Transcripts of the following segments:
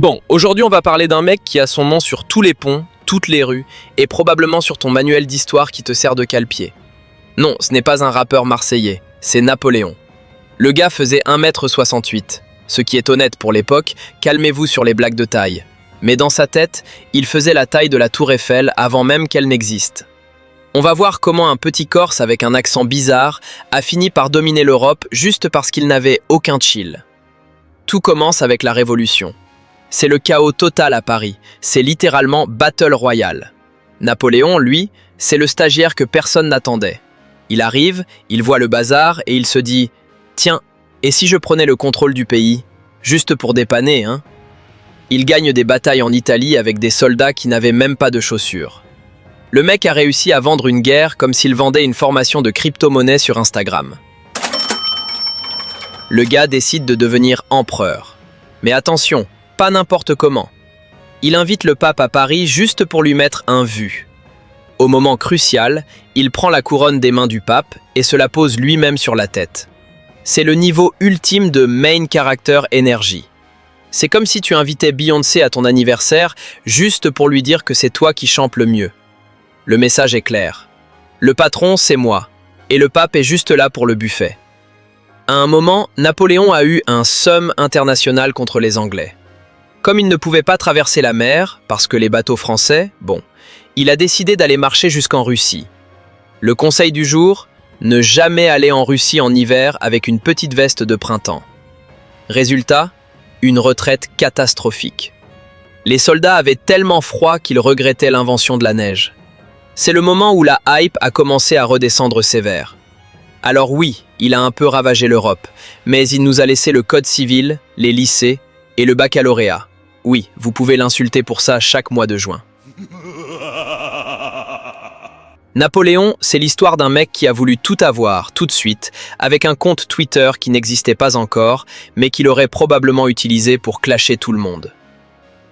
Bon, aujourd'hui on va parler d'un mec qui a son nom sur tous les ponts, toutes les rues, et probablement sur ton manuel d'histoire qui te sert de cale-pied. Non, ce n'est pas un rappeur marseillais, c'est Napoléon. Le gars faisait 1,68 m, ce qui est honnête pour l'époque, calmez-vous sur les blagues de taille. Mais dans sa tête, il faisait la taille de la Tour Eiffel avant même qu'elle n'existe. On va voir comment un petit Corse avec un accent bizarre a fini par dominer l'Europe juste parce qu'il n'avait aucun chill. Tout commence avec la Révolution. C'est le chaos total à Paris, c'est littéralement Battle Royale. Napoléon, lui, c'est le stagiaire que personne n'attendait. Il arrive, il voit le bazar et il se dit « Tiens, et si je prenais le contrôle du pays ? Juste pour dépanner, hein ?» Il gagne des batailles en Italie avec des soldats qui n'avaient même pas de chaussures. Le mec a réussi à vendre une guerre comme s'il vendait une formation de crypto-monnaie sur Instagram. Le gars décide de devenir empereur. Mais attention, pas n'importe comment. Il invite le pape à Paris juste pour lui mettre un vu. Au moment crucial, il prend la couronne des mains du pape et se la pose lui-même sur la tête. C'est le niveau ultime de main character energy. C'est comme si tu invitais Beyoncé à ton anniversaire juste pour lui dire que c'est toi qui chantes le mieux. Le message est clair. Le patron, c'est moi, et le pape est juste là pour le buffet. À un moment, Napoléon a eu un somme international contre les Anglais. Comme il ne pouvait pas traverser la mer, parce que les bateaux français, il a décidé d'aller marcher jusqu'en Russie. Le conseil du jour, ne jamais aller en Russie en hiver avec une petite veste de printemps. Résultat, une retraite catastrophique. Les soldats avaient tellement froid qu'ils regrettaient l'invention de la neige. C'est le moment où la hype a commencé à redescendre sévère. Alors oui, il a un peu ravagé l'Europe, mais il nous a laissé le code civil, les lycées et le baccalauréat. Oui, vous pouvez l'insulter pour ça chaque mois de juin. Napoléon, c'est l'histoire d'un mec qui a voulu tout avoir, tout de suite, avec un compte Twitter qui n'existait pas encore, mais qu'il aurait probablement utilisé pour clasher tout le monde.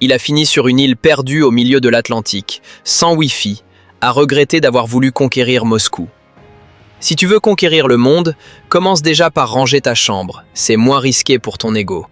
Il a fini sur une île perdue au milieu de l'Atlantique, sans Wi-Fi, à regretter d'avoir voulu conquérir Moscou. Si tu veux conquérir le monde, commence déjà par ranger ta chambre, c'est moins risqué pour ton ego.